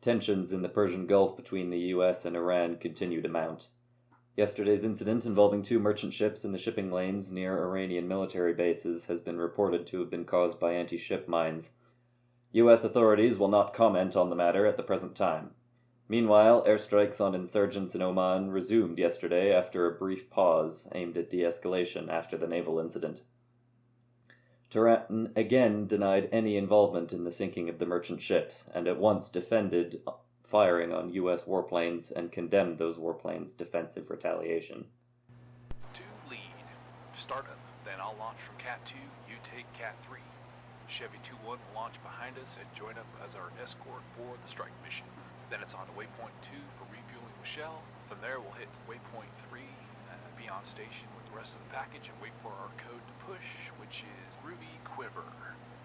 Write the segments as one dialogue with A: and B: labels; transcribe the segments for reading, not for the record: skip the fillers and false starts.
A: Tensions in the Persian Gulf between the US and Iran continue to mount. Yesterday's incident involving 2 merchant ships in the shipping lanes near Iranian military bases has been reported to have been caused by anti-ship mines. US authorities will not comment on the matter at the present time. Meanwhile, airstrikes on insurgents in Oman resumed yesterday after a brief pause aimed at de-escalation after the naval incident. Tehran again denied any involvement in the sinking of the merchant ships, and at once defended firing on U.S. warplanes and condemned those warplanes' defensive retaliation.
B: To lead. Start up, then I'll launch from Cat 2, you take Cat 3. Chevy 2-1 will launch behind us and join up as our escort for the strike mission. Then it's on to waypoint 2 for refueling with Shell. From there we'll hit waypoint 3, be on station with the rest of the package and wait for our code to push, which is gwdope.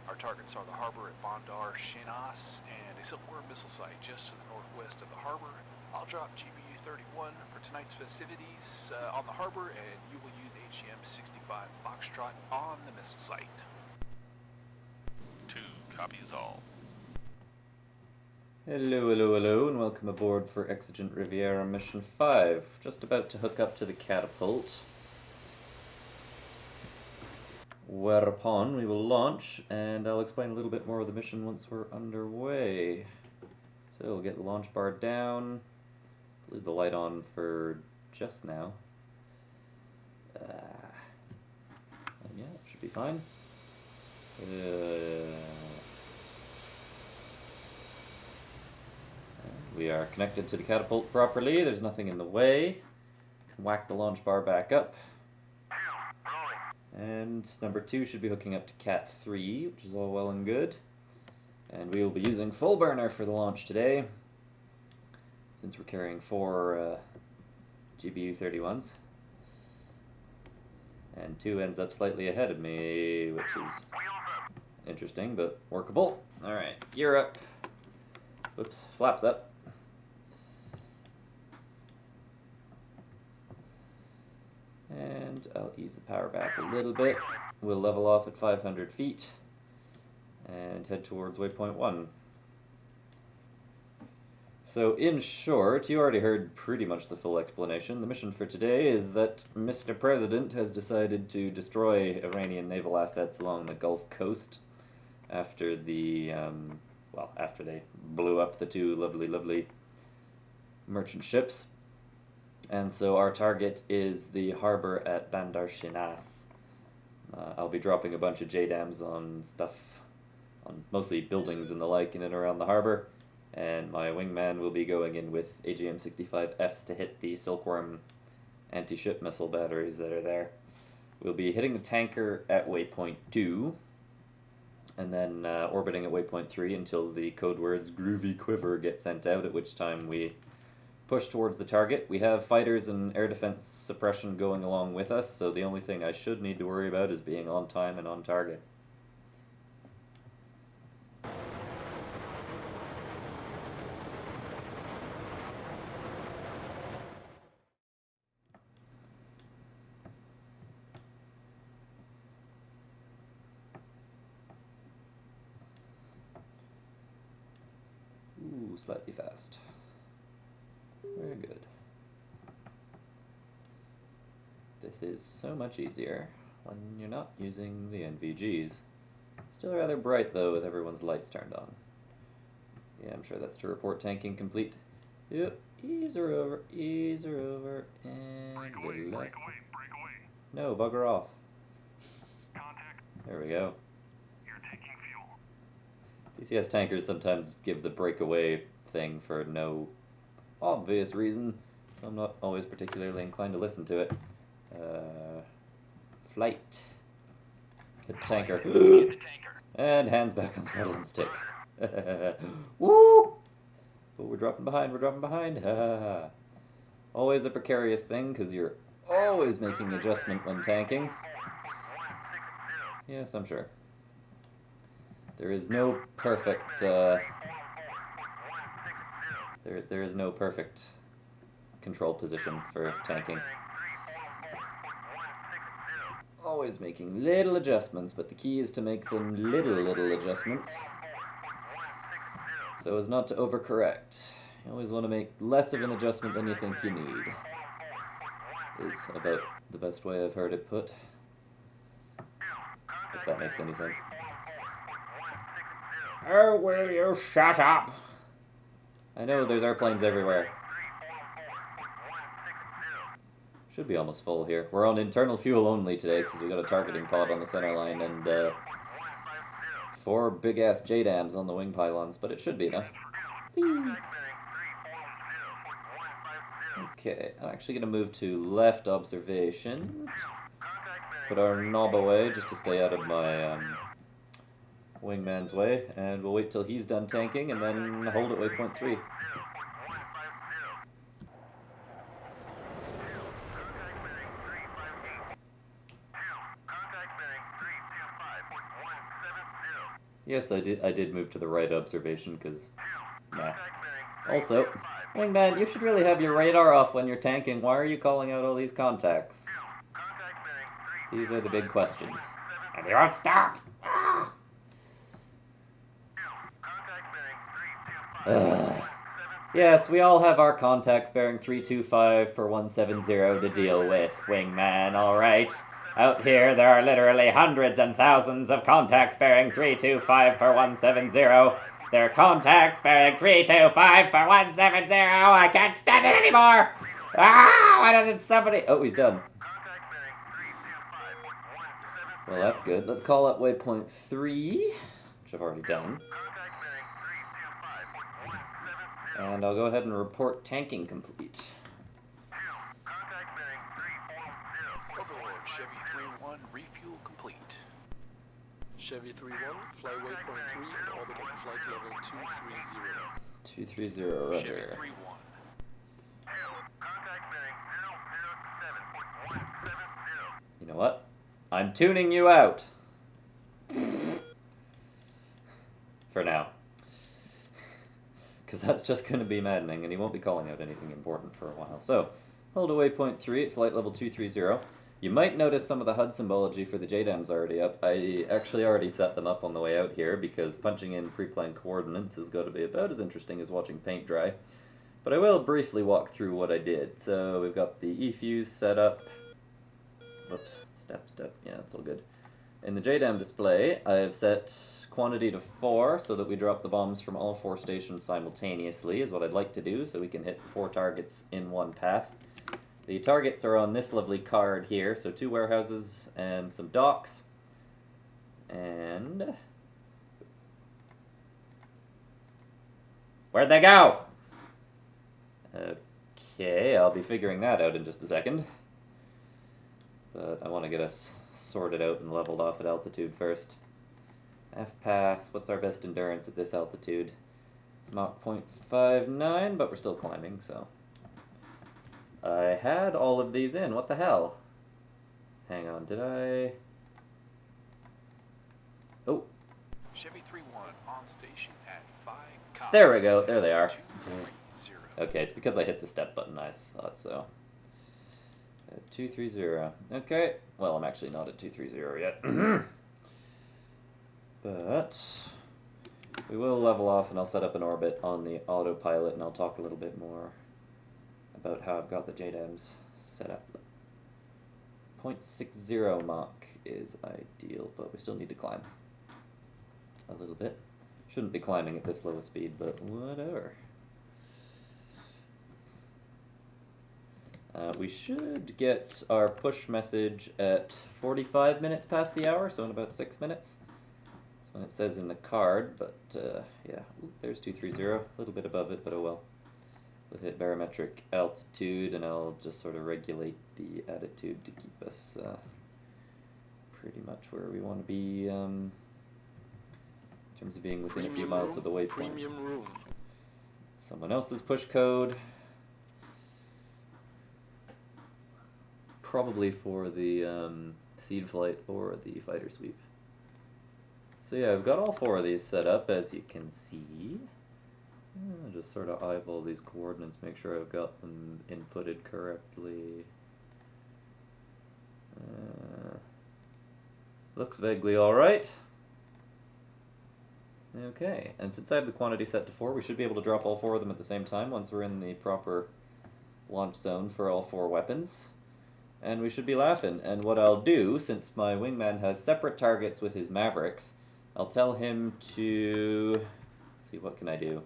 B: Our targets are the harbor at Bandar Shinas and a Silkworm missile site just to the northwest of the harbor. I'll drop GBU-31 for tonight's festivities on the harbor, and you will use HM-65 Foxtrot on the missile site.
C: 2 copies all.
A: Hello, and welcome aboard for Exigent Riviera Mission 5. Just about to hook up to the catapult. Whereupon we will launch, and I'll explain a little bit more of the mission once we're underway. So we'll get the launch bar down, leave the light on for just now. And yeah, it should be fine. We are connected to the catapult properly, there's nothing in the way. Can whack the launch bar back up. And number 2 should be hooking up to Cat 3, which is all well and good. And we will be using full burner for the launch today, since we're carrying 4 GBU-31s. And 2 ends up slightly ahead of me, which is interesting, but workable. Alright, gear up. Whoops, flaps up. And I'll ease the power back a little bit. We'll level off at 500 feet and head towards waypoint 1. So in short, you already heard pretty much the full explanation. The mission for today is that Mr. President has decided to destroy Iranian naval assets along the Gulf Coast after the, after they blew up the 2 lovely merchant ships. And so our target is the harbor at Bandar Shinas. I'll be dropping a bunch of JDAMs on stuff, on mostly buildings and the like in and around the harbor, and my wingman will be going in with AGM-65Fs to hit the Silkworm anti-ship missile batteries that are there. We'll be hitting the tanker at waypoint 2, and then orbiting at waypoint 3 until the code words Groovy Quiver get sent out, at which time we push towards the target. We have fighters and air defense suppression going along with us, so the only thing I should need to worry about is being on time and on target. Ooh, slightly fast. Very good. This is so much easier when you're not using the NVGs. Still rather bright though with everyone's lights turned on. Yeah, I'm sure that's to report tanking complete. Yep, ease her over, and
D: break away.
A: No, bugger off.
D: Contact.
A: There we go.
D: You're taking fuel.
A: DCS tankers sometimes give the breakaway thing for no obvious reason, so I'm not always particularly inclined to listen to it. Flight. Hit the tanker. And hands back on the throttle and stick. Woo! But we're dropping behind. Always a precarious thing, because you're always making adjustment when tanking. Yes, I'm sure. There is no perfect, there is no perfect control position for tanking. Always making little adjustments, but the key is to make them little adjustments, so as not to overcorrect. You always want to make less of an adjustment than you think you need, is about the best way I've heard it put. If that makes any sense. Oh, will you shut up? I know there's airplanes everywhere. Should be almost full here. We're on internal fuel only today because we got a targeting pod on the center line and 4 big-ass JDAMs on the wing pylons, but it should be enough. Whee. Okay, I'm actually going to move to left observation. Put our knob away just to stay out of my wingman's way, and we'll wait till he's done tanking and then hold at waypoint 3. Yes, I did move to the right observation because, nah. Also, wingman, you should really have your radar off when you're tanking. Why are you calling out all these contacts? These are the big questions. And they won't stop! Ah! Yes, we all have our contacts bearing 325 for 170 to deal with, wingman, alright? Out here, there are literally hundreds and thousands of contacts bearing 325 for 170. They're contacts bearing 325 for 170. I can't stand it anymore! Ah! Why doesn't somebody... Oh, he's done. Well, that's good. Let's call up waypoint 3, which I've already done. And I'll go ahead and report tanking complete.
B: Overlord, Chevy 3-1, refuel complete.
E: Chevy 3-1, fly waypoint 3 and orbit at flight level 230.
A: 230, roger.
B: Chevy 3-1.
A: You know what? I'm tuning you out. For now. Because that's just going to be maddening, and he won't be calling out anything important for a while. So, hold away point 3 at flight level 230. You might notice some of the HUD symbology for the JDAMs already up. I actually already set them up on the way out here, because punching in pre-plane coordinates has got to be about as interesting as watching paint dry. But I will briefly walk through what I did. So, we've got the E-fuse set up. Whoops. Step. Yeah, that's all good. In the JDAM display, I've set quantity to 4 so that we drop the bombs from all 4 stations simultaneously is what I'd like to do, so we can hit 4 targets in one pass. The targets are on this lovely card here, so 2 warehouses and some docks. And... where'd they go? Okay, I'll be figuring that out in just a second. But I want to get us sorted out and leveled off at altitude first. F-pass, what's our best endurance at this altitude? Mach 0.59, but we're still climbing, so. I had all of these in, what the hell? Hang on, did I... Oh.
B: Chevy 3-1 on station at 5.
A: There we go, there they are.
B: 230.
A: Okay, it's because I hit the step button, I thought so. 230. Okay. Well, I'm actually not at 230 yet. But we will level off and I'll set up an orbit on the autopilot and I'll talk a little bit more about how I've got the JDAMs set up. 0.60 Mach is ideal, but we still need to climb a little bit. Shouldn't be climbing at this low a speed, but whatever. We should get our push message at 45 minutes past the hour, so in about 6 minutes. That's when it says in the card, but yeah. Ooh, there's 230, a little bit above it, but oh well. We'll hit barometric altitude, and I'll just sort of regulate the attitude to keep us pretty much where we want to be in terms of being within a few miles of the waypoint.
E: Premium room.
A: Someone else's push code. Probably for the seed flight or the fighter sweep. So yeah, I've got all 4 of these set up, as you can see. I'll just sort of eyeball these coordinates, make sure I've got them inputted correctly. Looks vaguely alright. Okay, and since I have the quantity set to 4, we should be able to drop all 4 of them at the same time once we're in the proper launch zone for all 4 weapons. And we should be laughing. And what I'll do, since my wingman has separate targets with his Mavericks, I'll tell him to... Let's see, what can I do?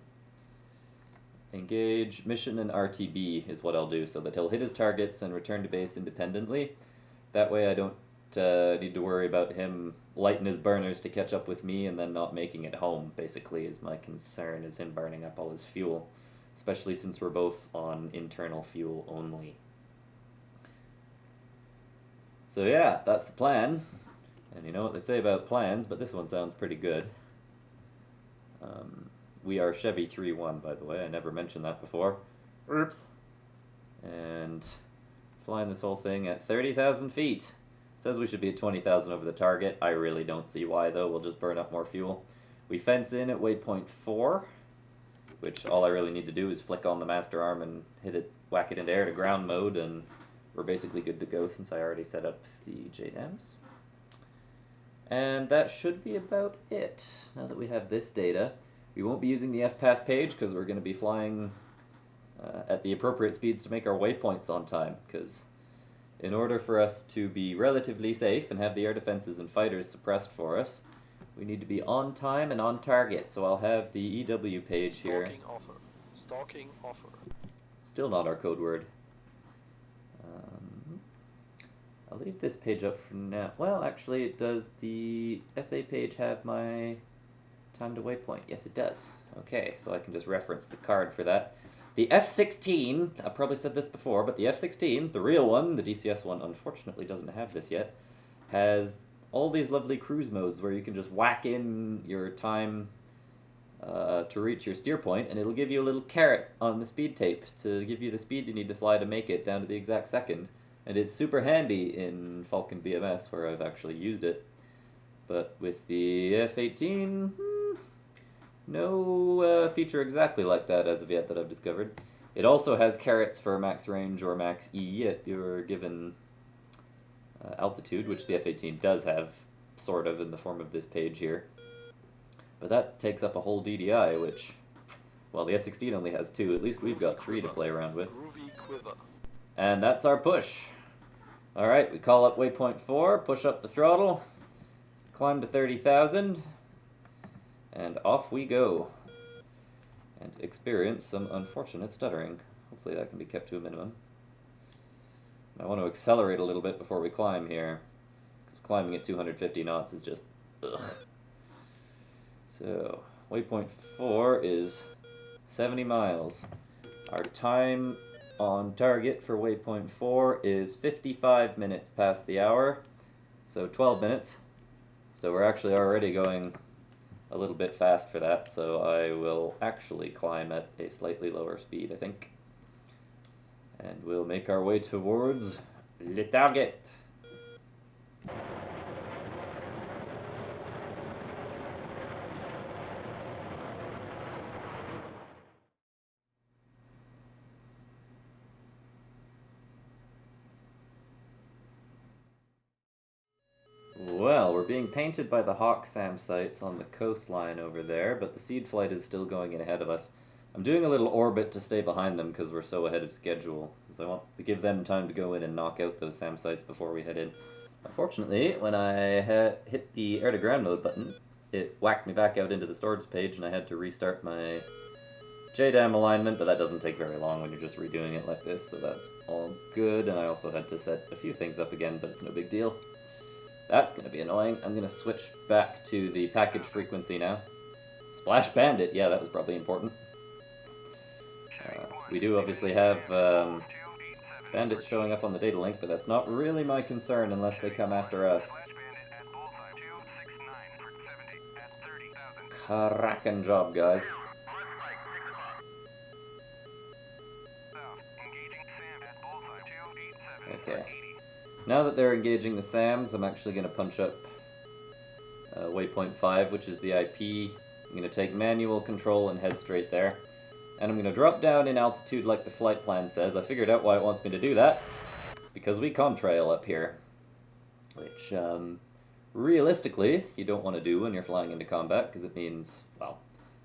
A: Engage mission and RTB is what I'll do, so that he'll hit his targets and return to base independently. That way I don't need to worry about him lighting his burners to catch up with me and then not making it home, basically, is my concern, is him burning up all his fuel. Especially since we're both on internal fuel only. So yeah, that's the plan. And you know what they say about plans, but this one sounds pretty good. We are Chevy 3-1, by the way. I never mentioned that before. Oops. And flying this whole thing at 30,000 feet. It says we should be at 20,000 over the target. I really don't see why, though. We'll just burn up more fuel. We fence in at waypoint 4, which all I really need to do is flick on the master arm and hit it, whack it into air to ground mode, and we're basically good to go since I already set up the JDAMs. And that should be about it. Now that we have this data, we won't be using the FPass page because we're going to be flying at the appropriate speeds to make our waypoints on time, because in order for us to be relatively safe and have the air defenses and fighters suppressed for us, we need to be on time and on target. So I'll have the EW page here.
E: Stalking offer. Stalking offer.
A: Still not our code word. I'll leave this page up for now. Well, actually, does the SA page have my time to waypoint? Yes, it does. Okay, so I can just reference the card for that. The F-16, I probably said this before, but the F-16, the real one, the DCS one, unfortunately doesn't have this yet, has all these lovely cruise modes where you can just whack in your time to reach your steer point, and it'll give you a little caret on the speed tape to give you the speed you need to fly to make it down to the exact second. And it's super handy in Falcon BMS, where I've actually used it. But with the F-18, no feature exactly like that as of yet that I've discovered. It also has carets for max range or max E at your given altitude, which the F-18 does have, sort of, in the form of this page here. But that takes up a whole DDI, which, well, the F-16 only has 2. At least we've got 3 to play around with.
E: Groovy quiver.
A: And that's our push. Alright, we call up waypoint 4, push up the throttle, climb to 30,000, and off we go. And experience some unfortunate stuttering. Hopefully that can be kept to a minimum. I want to accelerate a little bit before we climb here, because climbing at 250 knots is just ugh. So, waypoint 4 is 70 miles. Our time on target for waypoint 4 is 55 minutes past the hour, so 12 minutes. So we're actually already going a little bit fast for that, so I will actually climb at a slightly lower speed, I think. And we'll make our way towards le target. Well, we're being painted by the Hawk SAM sites on the coastline over there, but the seed flight is still going in ahead of us. I'm doing a little orbit to stay behind them because we're so ahead of schedule, because I want to give them time to go in and knock out those SAM sites before we head in. Unfortunately, when I hit the air-to-ground mode button, it whacked me back out into the storage page and I had to restart my JDAM alignment, but that doesn't take very long when you're just redoing it like this, so that's all good. And I also had to set a few things up again, but it's no big deal. That's going to be annoying. I'm going to switch back to the package frequency now. Splash Bandit, yeah, that was probably important. We do obviously have bandits showing up on the data link, but that's not really my concern unless they come after us. Cracking job, guys. Okay. Now that they're engaging the SAMs, I'm actually going to punch up waypoint 5, which is the IP. I'm going to take manual control and head straight there. And I'm going to drop down in altitude like the flight plan says. I figured out why it wants me to do that. It's because we contrail up here. Which realistically, you don't want to do when you're flying into combat, because it means, well,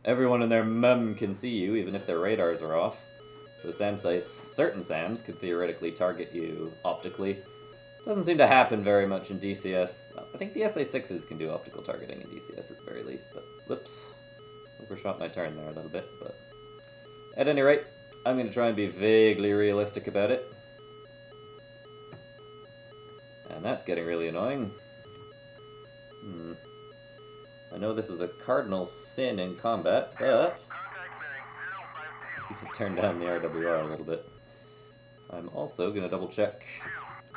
A: everyone and their mum can see you, even if their radars are off. So SAM sites, certain SAMs, could theoretically target you optically. Doesn't seem to happen very much in DCS. I think the SA6s can do optical targeting in DCS at the very least, but whoops. Overshot my turn there a little bit, but at any rate, I'm going to try and be vaguely realistic about it. And that's getting really annoying. I know this is a cardinal sin in combat, but you can turn down the RWR a little bit. I'm also going to double check,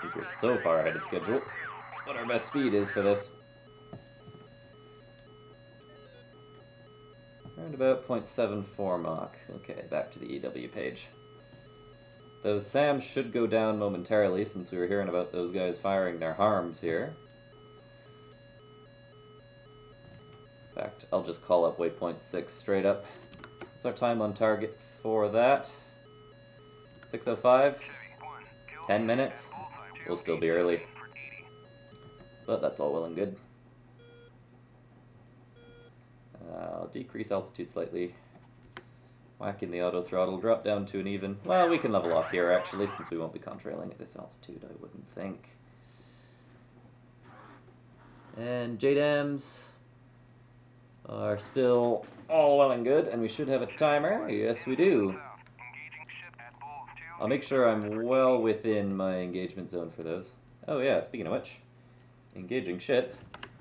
A: since we're so far ahead of schedule, what our best speed is for this. Around about 0.74 Mach. Okay, back to the EW page. Those SAMs should go down momentarily, since we were hearing about those guys firing their harms here. In fact, I'll just call up waypoint 6 straight up. What's our time on target for that? 6:05? 10 minutes? We'll still be early. But that's all well and good. I'll decrease altitude slightly. Whack in the auto throttle, drop down to an even. Well, we can level off here actually, since we won't be contrailing at this altitude, I wouldn't think. And JDAMs are still all well and good, and we should have a timer. Yes, we do. I'll make sure I'm well within my engagement zone for those. Oh yeah, speaking of which, engaging ship.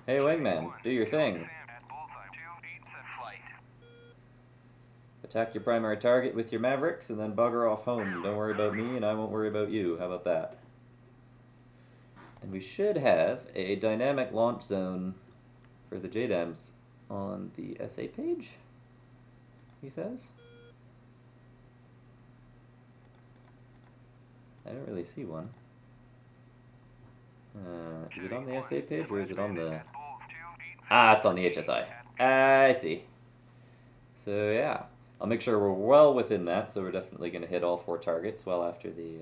A: Hey wingman, do your thing. Attack your primary target with your Mavericks and then bugger off home. Don't worry about me and I won't worry about you. How about that? And we should have a dynamic launch zone for the JDAMs on the SA page, he says. I don't really see one. Is it on the SA page or is it on the... Ah, it's on the HSI. I see. So yeah, I'll make sure we're well within that, so we're definitely going to hit all 4 targets well after the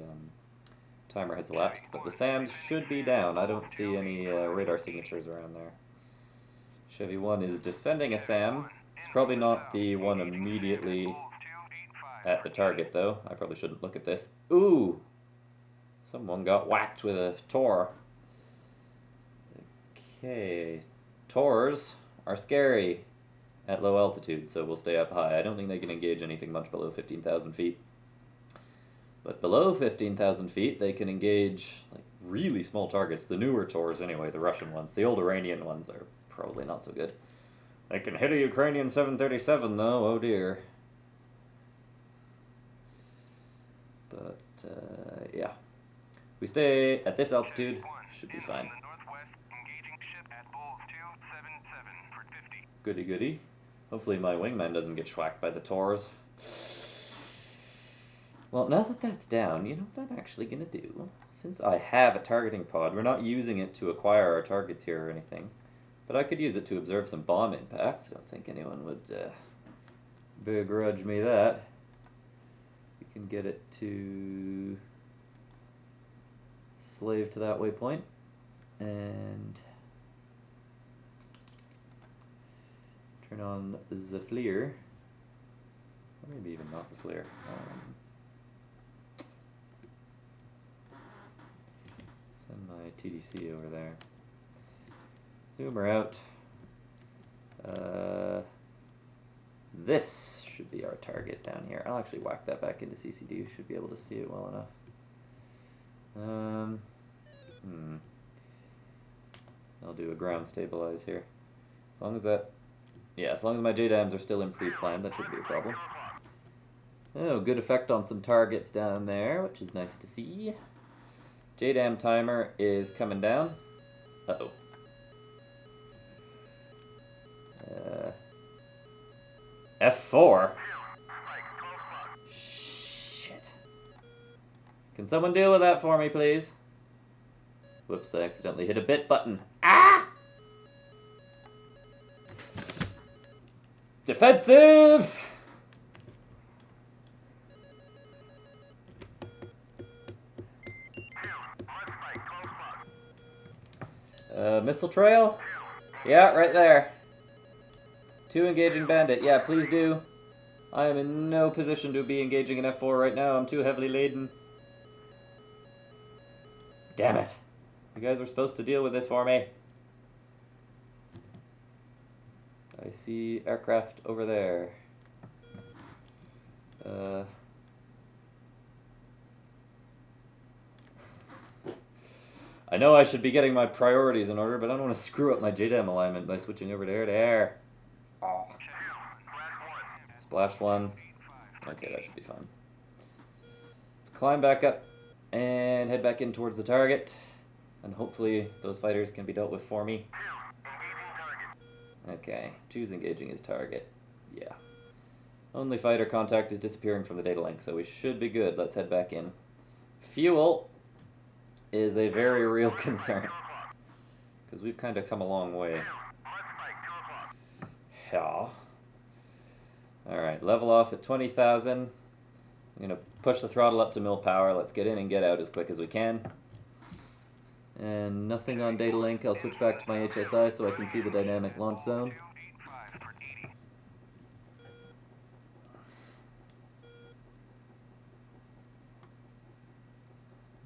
A: timer has elapsed. But the SAMs should be down. I don't see any radar signatures around there. Chevy 1 is defending a SAM. It's probably not the one immediately at the target, though. I probably shouldn't look at this. Ooh! Someone got whacked with a Tor. Okay. Tors are scary at low altitude, so we'll stay up high. I don't think they can engage anything much below 15,000 feet. But below 15,000 feet, they can engage like really small targets. The newer Tors, anyway, the Russian ones. The old Iranian ones are probably not so good. They can hit a Ukrainian 737, though. Oh dear. But, yeah. If we stay at this altitude, should be fine. Goody goody. Hopefully my wingman doesn't get schwacked by the Tors. Well, now that that's down, you know what I'm actually going to do? Since I have a targeting pod, we're not using it to acquire our targets here or anything. But I could use it to observe some bomb impacts. I don't think anyone would begrudge me that. We can get it to slave to that waypoint. And turn on the FLIR. Or maybe even not the FLIR. Send my TDC over there. Zoom her out. This should be our target down here. I'll actually whack that back into CCD. You should be able to see it well enough. I'll do a ground stabilize here. As long as that... Yeah, as long as my JDAMs are still in pre-plan, that shouldn't be a problem. Oh, good effect on some targets down there, which is nice to see. JDAM timer is coming down. Uh-oh. F4? Shit. Can someone deal with that for me, please? Whoops, I accidentally hit a bit button. Ah! Defensive! Missile trail? Yeah, right there. 2 engaging bandit. Yeah, please do. I am in no position to be engaging an F4 right now. I'm too heavily laden. Damn it. You guys were supposed to deal with this for me. I see aircraft over there. I know I should be getting my priorities in order, but I don't want to screw up my JDAM alignment by switching over to air-to-air. Oh. Splash 1. Okay, that should be fine. Let's climb back up and head back in towards the target. And hopefully those fighters can be dealt with for me. Okay, choose engaging his target. Yeah. Only fighter contact is disappearing from the data link, so we should be good. Let's head back in. Fuel is a very real concern, because we've kind of come a long way. Yeah. Alright, level off at 20,000. I'm going to push the throttle up to mil power. Let's get in and get out as quick as we can. And nothing on data link. I'll switch back to my HSI so I can see the dynamic launch zone.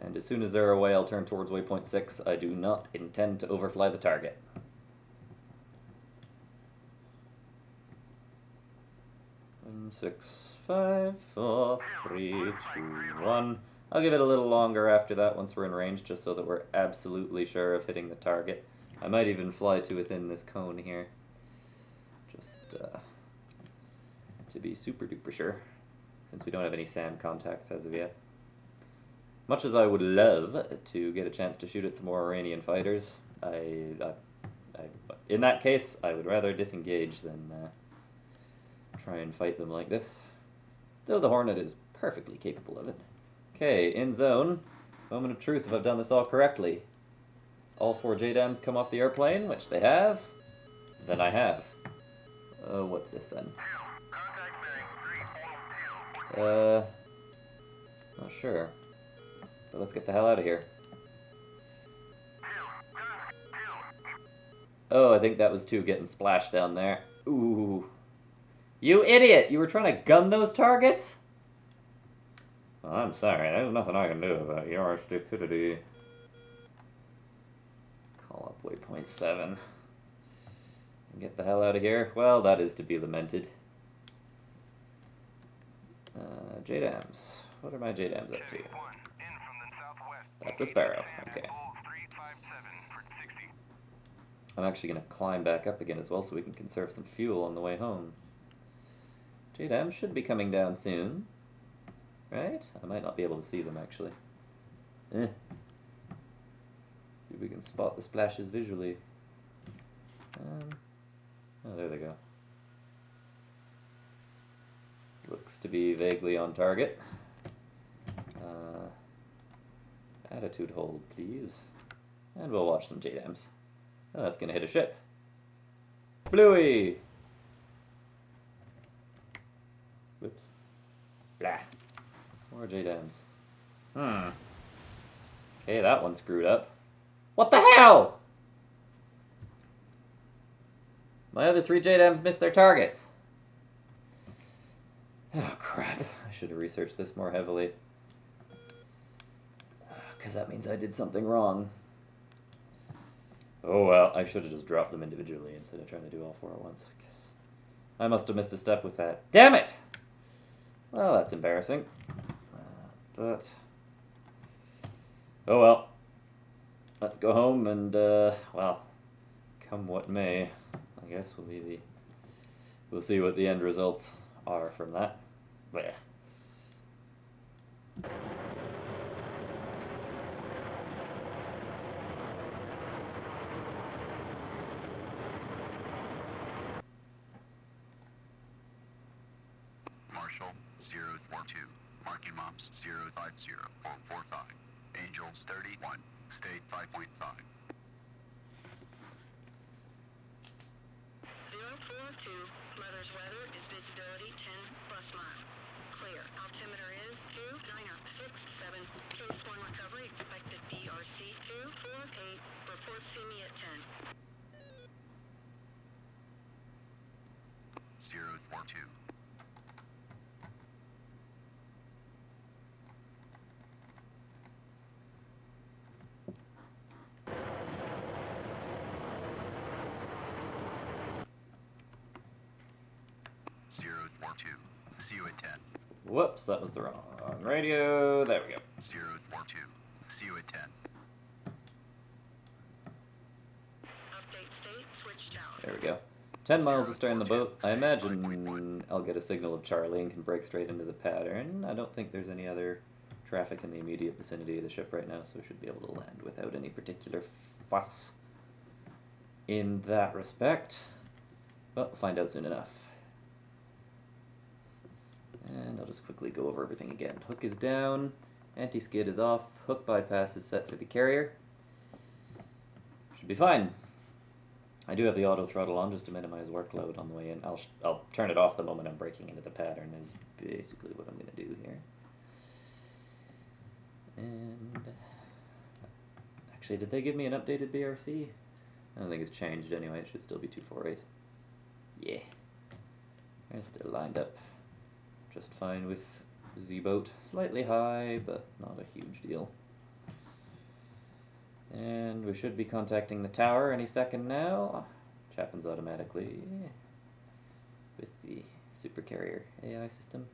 A: And as soon as they're away, I'll turn towards waypoint 6. I do not intend to overfly the target. And 6, 5, 4, 3, 2, 1. I'll give it a little longer after that once we're in range, just so that we're absolutely sure of hitting the target. I might even fly to within this cone here, just to be super duper sure, since we don't have any SAM contacts as of yet. Much as I would love to get a chance to shoot at some more Iranian fighters, in that case, I would rather disengage than try and fight them like this. Though the Hornet is perfectly capable of it. Okay, in zone. Moment of truth if I've done this all correctly. All 4 JDAMs come off the airplane, which they have. Then I have. What's this then? Not sure. But let's get the hell out of here. Oh, I think that was 2 getting splashed down there. Ooh. You idiot! You were trying to gun those targets? Well, I'm sorry. There's nothing I can do about your stupidity. Call up waypoint 7. And get the hell out of here. Well, that is to be lamented. JDAMs. What are my JDAMs up to? That's a Sparrow. Okay. I'm actually going to climb back up again as well so we can conserve some fuel on the way home. JDAM should be coming down soon. Right? I might not be able to see them actually. See if we can spot the splashes visually. Oh, there they go. Looks to be vaguely on target. Attitude hold, please. And we'll watch some JDAMs. Oh, that's gonna hit a ship. Bluey! Whoops. Blah. More JDAMs. Okay, that one screwed up. What the hell? My other 3 JDAMs missed their targets. Oh, crap. I should have researched this more heavily. Because that means I did something wrong. Oh, well, I should have just dropped them individually instead of trying to do all 4 at once. I must have missed a step with that. Damn it! Well, that's embarrassing. But... oh, well. Let's go home and, well, come what may. I guess we'll see what the end results are from that. Blech.
F: Marshall 042, marking mops 050445, Angels 31, state 5.5.
G: 042, Mother's weather is visibility 10 plus mile. Clear. Altimeter is 29067. Case 1 recovery expected DRC 248. Report see me at 10.
F: 042. See you at 10.
A: Whoops, that was the wrong radio. There we go.
F: 042. See you at 10.
G: Update state, switch down.
A: There we go. 10 miles astern the boat. I imagine I'll get a signal of Charlie and can break straight into the pattern. I don't think there's any other traffic in the immediate vicinity of the ship right now, so we should be able to land without any particular fuss in that respect. But we'll find out soon enough. And I'll just quickly go over everything again. Hook is down, anti-skid is off, hook bypass is set for the carrier. Should be fine. I do have the auto throttle on just to minimize workload on the way in. I'll turn it off the moment I'm breaking into the pattern is basically what I'm going to do here. And actually, did they give me an updated BRC? I don't think it's changed anyway. It should still be 248. Yeah. They're still lined up just fine with Z-boat. Slightly high, but not a huge deal. And we should be contacting the tower any second now. Which happens automatically with the supercarrier AI system.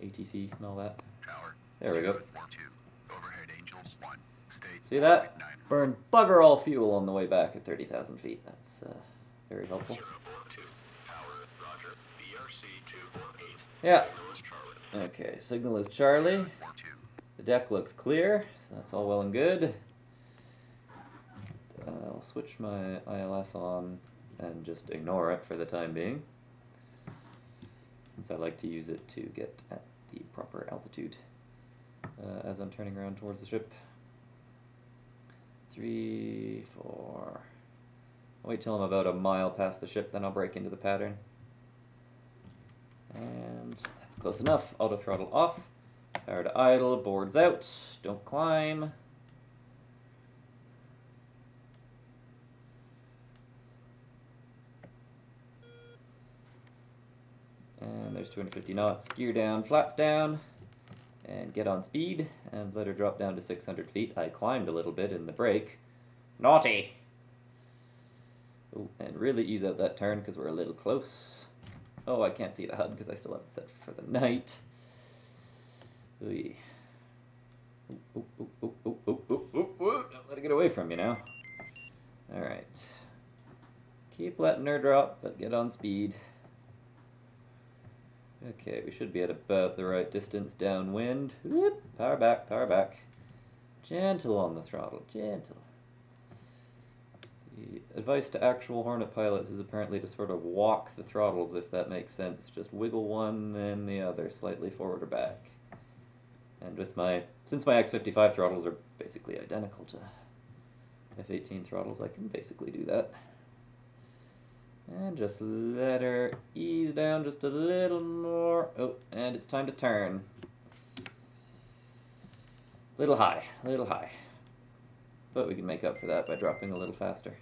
A: A-18C and all that.
F: Tower.
A: There we go.
F: 042. Overhead Angels 1. State.
A: See that?
F: 9.
A: Burn bugger all fuel on the way back at 30,000 feet. That's very helpful.
F: 042. Tower. Roger. BRC 248.
A: Yeah.
F: Signal is Charlie.
A: Okay, signal is Charlie.
F: 42.
A: The deck looks clear, so that's all well and good. I'll switch my ILS on and just ignore it for the time being, since I like to use it to get at the proper altitude as I'm turning around towards the ship. 3, 4. I'll wait till I'm about a mile past the ship, then I'll break into the pattern. And that's close enough. Auto throttle off. Power to idle. Boards out. Don't climb. And there's 250 knots. Gear down. Flaps down. And get on speed. And let her drop down to 600 feet. I climbed a little bit in the brake. Naughty! Oh, and really ease out that turn because we're a little close. Oh, I can't see the HUD because I still have it set for the night. Ooh. Ooh, ooh, ooh, ooh, ooh, ooh, ooh, ooh. Don't let it get away from you now. Alright. Keep letting her drop, but get on speed. Okay, we should be at about the right distance downwind. Whoop, power back, power back. Gentle on the throttle, gentle. The advice to actual Hornet pilots is apparently to sort of walk the throttles, if that makes sense. Just wiggle one, then the other, slightly forward or back. And with since my X55 throttles are basically identical to F-18 throttles, I can basically do that. And just let her ease down just a little more. Oh, and it's time to turn. Little high, little high. But we can make up for that by dropping a little faster.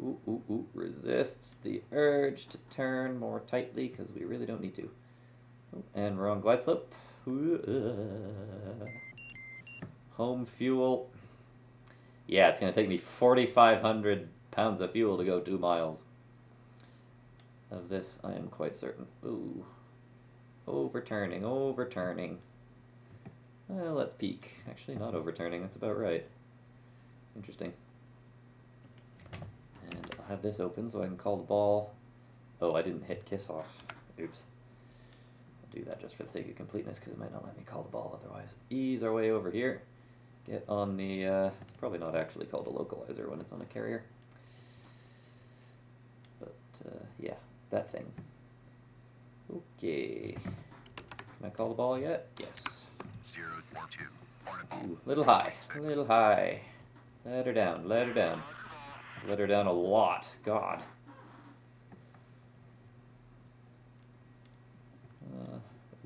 A: Ooh, ooh, ooh, resist the urge to turn more tightly because we really don't need to. Oh, and we're on glide slope. Home fuel. Yeah, it's going to take me 4,500 pounds of fuel to go 2 miles. Of this, I am quite certain. Ooh. Overturning, overturning. Well, let's peek. Actually, not overturning. That's about right. Interesting. And I'll have this open so I can call the ball. Oh, I didn't hit kiss off. Oops. I'll do that just for the sake of completeness because it might not let me call the ball otherwise. Ease our way over here. Get on the, it's probably not actually called a localizer when it's on a carrier. But, yeah, that thing. Okay. Can I call the ball yet? Yes.
F: 042. Hornet ball.
A: Ooh, little high, a little high. Let her down, let her down. Let her down a lot, God.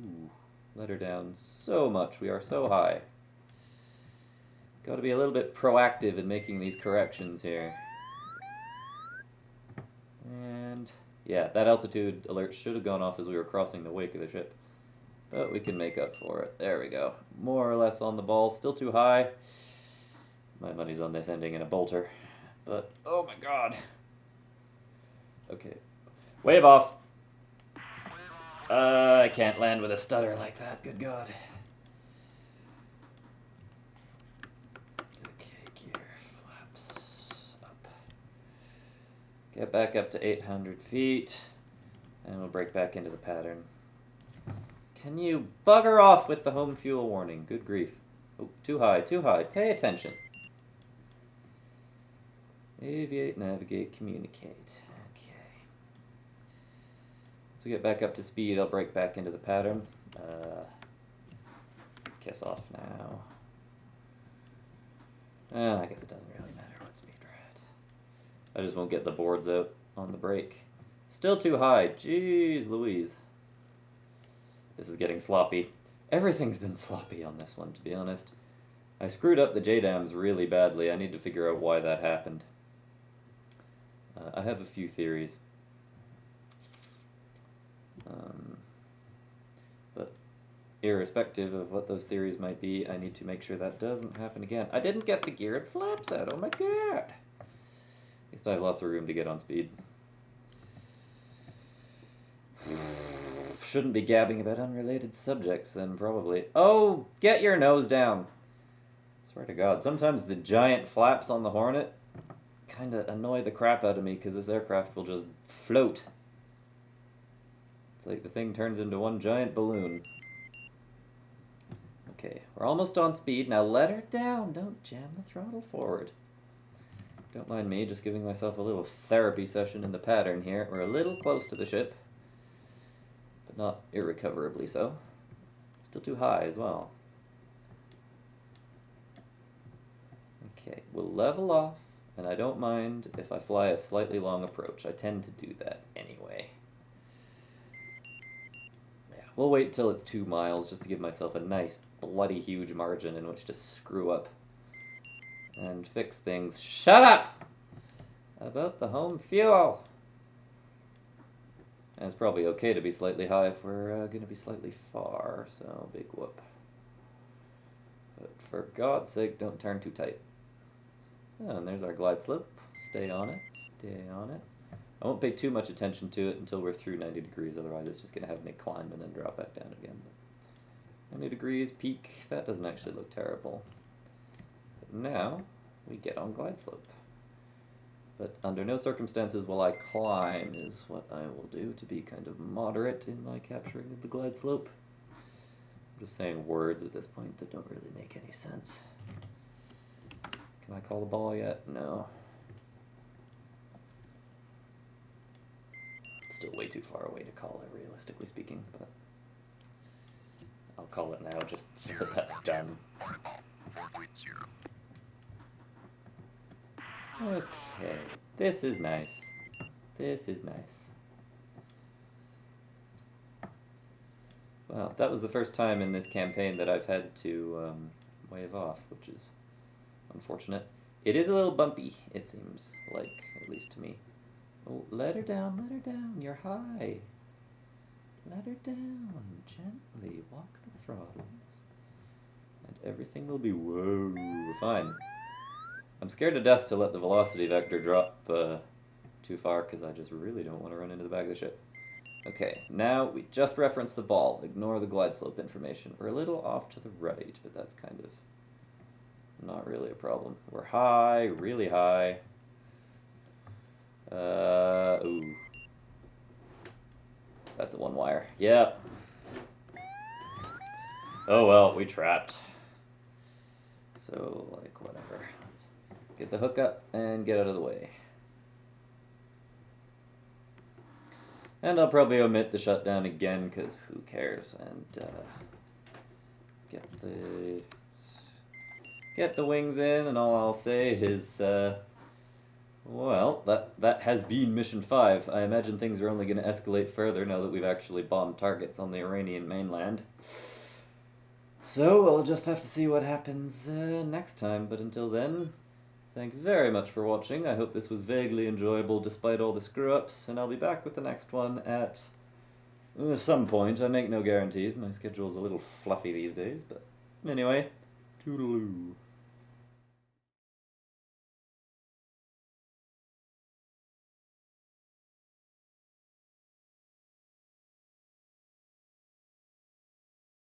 A: Ooh, let her down so much, we are so high. Got to be a little bit proactive in making these corrections here. And yeah, that altitude alert should have gone off as we were crossing the wake of the ship. But we can make up for it. There we go. More or less on the ball. Still too high. My money's on this ending in a bolter. But, oh my god. Okay. Wave off. I can't land with a stutter like that. Good god. Okay, gear flaps up. Get back up to 800 feet. And we'll break back into the pattern. Can you bugger off with the home fuel warning? Good grief. Oh, too high, too high. Pay attention. Aviate, navigate, communicate. Okay. Once we get back up to speed, I'll break back into the pattern. Kiss off now. I guess it doesn't really matter what speed we're at. I just won't get the boards out on the brake. Still too high. Jeez Louise. This is getting sloppy. Everything's been sloppy on this one, to be honest. I screwed up the JDAMs really badly. I need to figure out why that happened. I have a few theories. But irrespective of what those theories might be, I need to make sure that doesn't happen again. I didn't get the geared flaps out. Oh my god. At least I have lots of room to get on speed. Shouldn't be gabbing about unrelated subjects then, probably. Oh, get your nose down. Swear to God, sometimes the giant flaps on the Hornet kind of annoy the crap out of me because this aircraft will just float. It's like the thing turns into one giant balloon. Okay, we're almost on speed. Now let her down. Don't jam the throttle forward. Don't mind me just giving myself a little therapy session in the pattern here. We're a little close to the ship. Not irrecoverably so. Still too high as well. Okay, we'll level off, and I don't mind if I fly a slightly long approach. I tend to do that anyway. Yeah, we'll wait till it's 2 miles just to give myself a nice, bloody huge margin in which to screw up and fix things. Shut up! About the home fuel! And it's probably okay to be slightly high if we're going to be slightly far, so big whoop. But for God's sake, don't turn too tight. Oh, and there's our glide slope. Stay on it, stay on it. I won't pay too much attention to it until we're through 90 degrees, otherwise it's just going to have me climb and then drop back down again. 90 degrees, peak, that doesn't actually look terrible. But now, we get on glide slope. But under no circumstances will I climb, is what I will do to be kind of moderate in my capturing of the glide slope. I'm just saying words at this point that don't really make any sense. Can I call the ball yet? No. Still way too far away to call it, realistically speaking, but I'll call it now just so that that's done.
F: Hornet ball, 4.0.
A: Okay, this is nice. This is nice. Well, that was the first time in this campaign that I've had to wave off, which is unfortunate. It is a little bumpy, it seems like, at least to me. Oh, let her down, you're high. Let her down, gently, walk the throttles. And everything will be, whoa, fine. I'm scared to death to let the velocity vector drop too far because I just really don't want to run into the back of the ship. Okay, now we just referenced the ball. Ignore the glide slope information. We're a little off to the right, but that's kind of not really a problem. We're high, really high. Ooh. That's a one wire. Yep. Oh well, we trapped. So, like, whatever. Let's get the hook up and get out of the way. And I'll probably omit the shutdown again, because who cares? And get the wings in, and all I'll say is, well, that has been Mission 5. I imagine things are only going to escalate further now that we've actually bombed targets on the Iranian mainland. So we'll just have to see what happens next time, but until then, thanks very much for watching. I hope this was vaguely enjoyable despite all the screw-ups, and I'll be back with the next one at some point. I make no guarantees. My schedule's a little fluffy these days, but anyway, toodaloo.